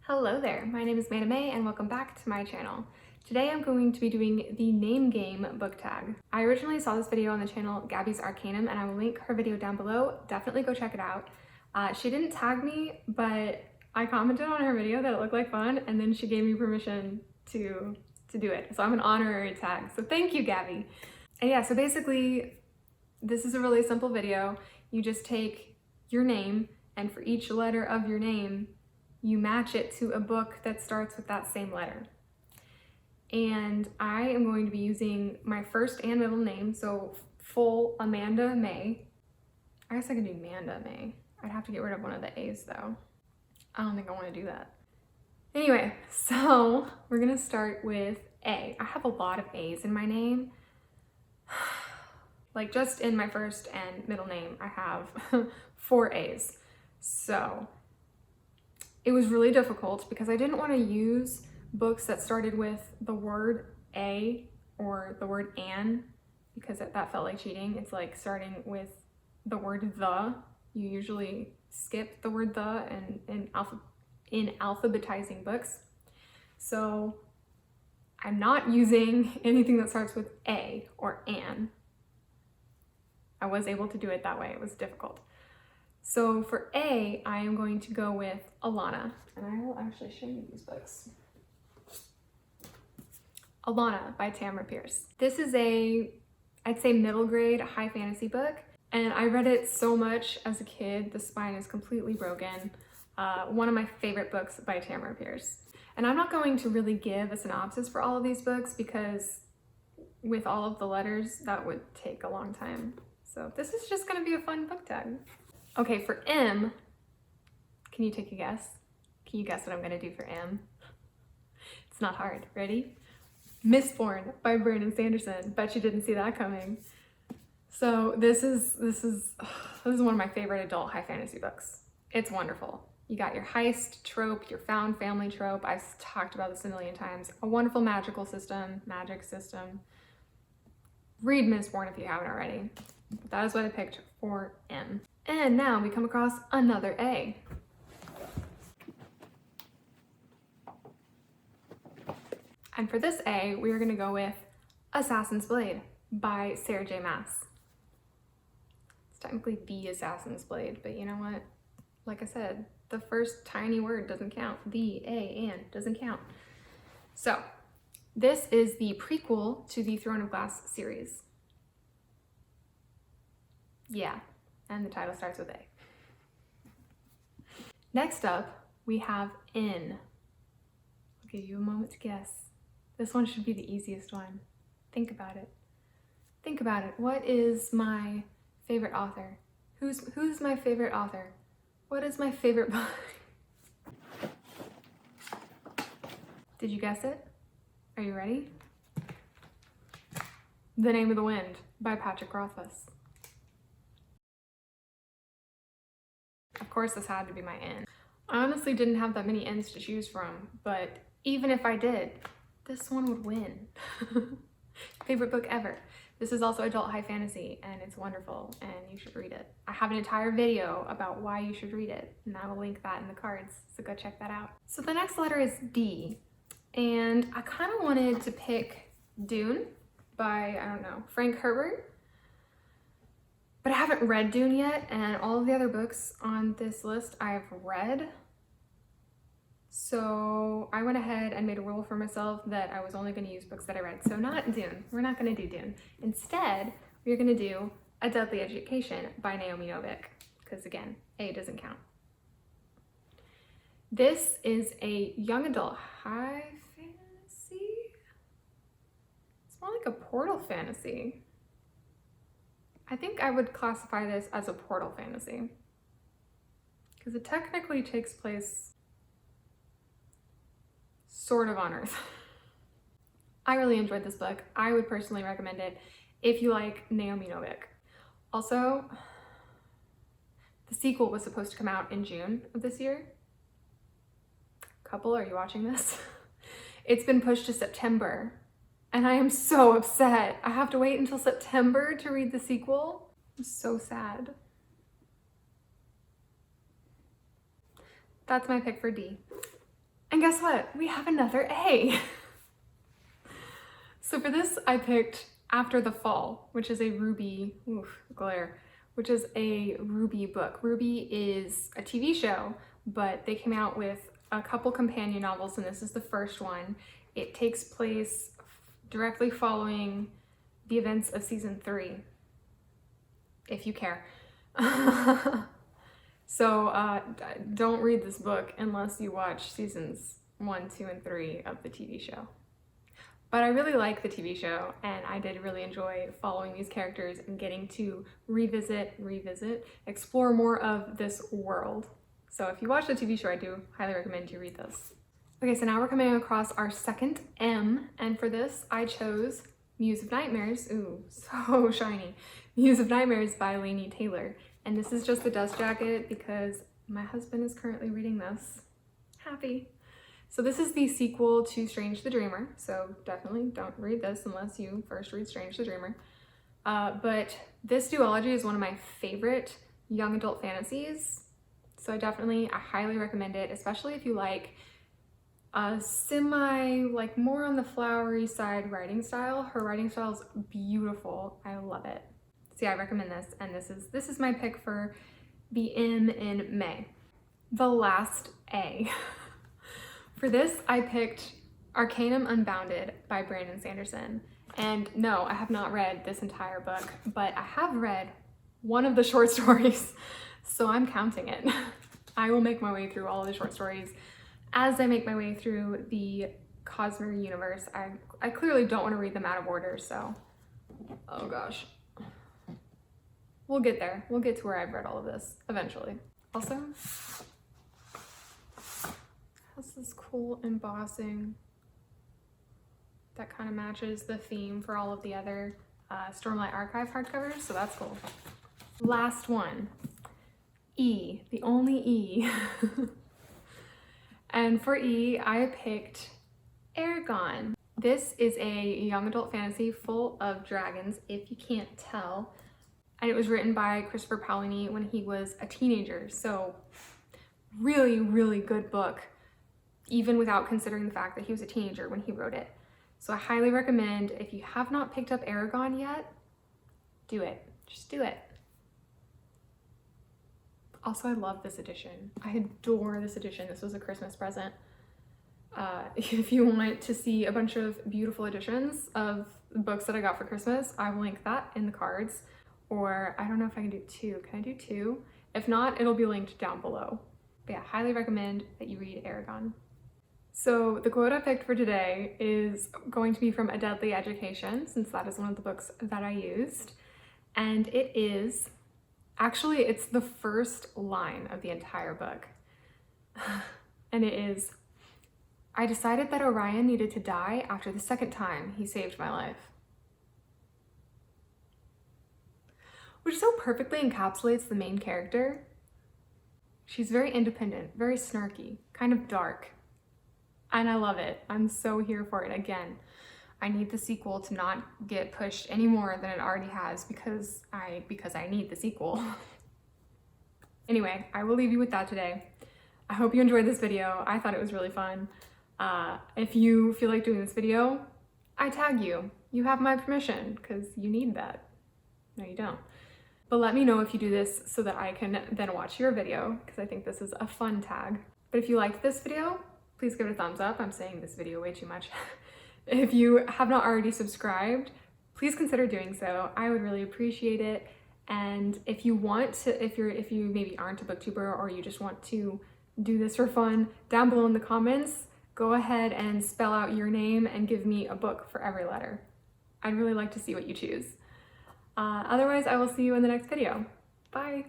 Hello there, my name is Manda May and welcome back to my channel. Today I'm going to be doing the name game book tag. I originally saw this video on the channel Gabby's Arcanum and I will link her video down below. Definitely go check it out. She didn't tag me, but I commented on her video that it looked like fun and then she gave me permission to do it. So I'm an honorary tag. So thank you, Gabby. And yeah, so basically this is a really simple video. You just take your name and for each letter of your name, you match it to a book that starts with that same letter. And I am going to be using my first and middle name, so full Amanda May. I guess I can do Manda May. I'd have to get rid of one of the A's though. I don't think I want to do that. Anyway, so we're gonna start with A. I have a lot of A's in my name. Like just in my first and middle name, I have 4 A's. So it was really difficult because I didn't want to use books that started with the word A or the word an because that felt like cheating. It's like starting with the word the. You usually skip the word the in alphabetizing books. So I'm not using anything that starts with A or an. I was able to do it that way. It was difficult. So for A, I am going to go with Alana, and I will actually show you these books. Alana by Tamara Pierce. This is I'd say middle grade high fantasy book, and I read it so much as a kid, the spine is completely broken. One of my favorite books by Tamara Pierce. And I'm not going to really give a synopsis for all of these books because with all of the letters, that would take a long time. So this is just gonna be a fun book tag. Okay, for M, can you take a guess? Can you guess what I'm gonna do for M? It's not hard. Ready? Mistborn by Brandon Sanderson. Bet you didn't see that coming. So this is one of my favorite adult high fantasy books. It's wonderful. You got your heist trope, your found family trope. I've talked about this a million times. A wonderful magic system. Read Mistborn if you haven't already. That is what I picked for M. And now we come across another A. And for this A, we are gonna go with Assassin's Blade by Sarah J. Maas. It's technically the Assassin's Blade, but you know what? Like I said, the first tiny word doesn't count. The, A, and doesn't count. So this is the prequel to the Throne of Glass series. Yeah. And the title starts with A. Next up, we have N. I'll give you a moment to guess. This one should be the easiest one. Think about it. Think about it. What is my favorite author? Who's my favorite author? What is my favorite book? Did you guess it? Are you ready? The Name of the Wind by Patrick Rothfuss. Of course, this had to be my N. I honestly didn't have that many N's to choose from, but even if I did, this one would win. Favorite book ever. This is also adult high fantasy, and it's wonderful, and you should read it. I have an entire video about why you should read it, and I will link that in the cards, so go check that out. So the next letter is D, and I kind of wanted to pick Dune by, I don't know, Frank Herbert. But I haven't read Dune yet, and all of the other books on this list I've read. So I went ahead and made a rule for myself that I was only going to use books that I read. So not Dune. We're not going to do Dune. Instead, we're going to do A Deadly Education by Naomi Novik, because again, A doesn't count. This is a young adult high fantasy. It's more like a portal fantasy. I think I would classify this as a portal fantasy because it technically takes place sort of on Earth. I really enjoyed this book. I would personally recommend it if you like Naomi Novik. Also, the sequel was supposed to come out in June of this year. Couple, are you watching this? It's been pushed to September. And I am so upset. I have to wait until September to read the sequel. I'm so sad. That's my pick for D. And guess what? We have another A. So for this, I picked After the Fall, which is a Ruby, glare, which is a Ruby book. Ruby is a TV show, but they came out with a couple companion novels, and this is the first one. It takes place directly following the events of season 3, if you care. So don't read this book unless you watch seasons 1, 2, and 3 of the TV show. But I really like the TV show, and I did really enjoy following these characters and getting to revisit, explore more of this world. So if you watch the TV show, I do highly recommend you read this. Okay, so now we're coming across our second M, and for this I chose Muse of Nightmares. Ooh, so shiny. Muse of Nightmares by Laini Taylor. And this is just the dust jacket because my husband is currently reading this. Happy. So this is the sequel to Strange the Dreamer, so definitely don't read this unless you first read Strange the Dreamer. But this duology is one of my favorite young adult fantasies, so I highly recommend it, especially if you like a like more on the flowery side writing style. Her writing style is beautiful. I love it. So yeah, I recommend this, and this is my pick for the M in May. The last A. For this, I picked Arcanum Unbounded by Brandon Sanderson. And no, I have not read this entire book, but I have read one of the short stories, so I'm counting it. I will make my way through all of the short stories as I make my way through the Cosmere universe. I clearly don't want to read them out of order, so oh gosh. We'll get there. We'll get to where I've read all of this eventually. Also, has this cool embossing that kind of matches the theme for all of the other Stormlight Archive hardcovers, so that's cool. Last one, E, the only E. And for E, I picked Eragon. This is a young adult fantasy full of dragons, if you can't tell. And it was written by Christopher Paolini when he was a teenager, so really, really good book, even without considering the fact that he was a teenager when he wrote it. So I highly recommend, if you have not picked up Eragon yet, do it. Just do it. Also, I love this edition. I adore this edition. This was a Christmas present. If you want to see a bunch of beautiful editions of books that I got for Christmas, I will link that in the cards. Or I don't know if I can do 2. Can I do 2? If not, it'll be linked down below. But yeah, highly recommend that you read Eragon. So the quote I picked for today is going to be from A Deadly Education, since that is one of the books that I used. And it is, actually it's the first line of the entire book. And it is, "I decided that Orion needed to die after the second time he saved my life." Which so perfectly encapsulates the main character. She's very independent, very snarky, kind of dark. And I love it. I'm so here for it. Again, I need the sequel to not get pushed any more than it already has because I need the sequel. Anyway, I will leave you with that today. I hope you enjoyed this video. I thought it was really fun. If you feel like doing this video, I tag you. You have my permission because you need that. No, you don't. But let me know if you do this so that I can then watch your video, because I think this is a fun tag. But if you liked this video, please give it a thumbs up. I'm saying this video way too much. If you have not already subscribed, please consider doing so. I would really appreciate it. And if you want to, if you maybe aren't a booktuber or you just want to do this for fun, down below in the comments, go ahead and spell out your name and give me a book for every letter. I'd really like to see what you choose. Otherwise, I will see you in the next video. Bye.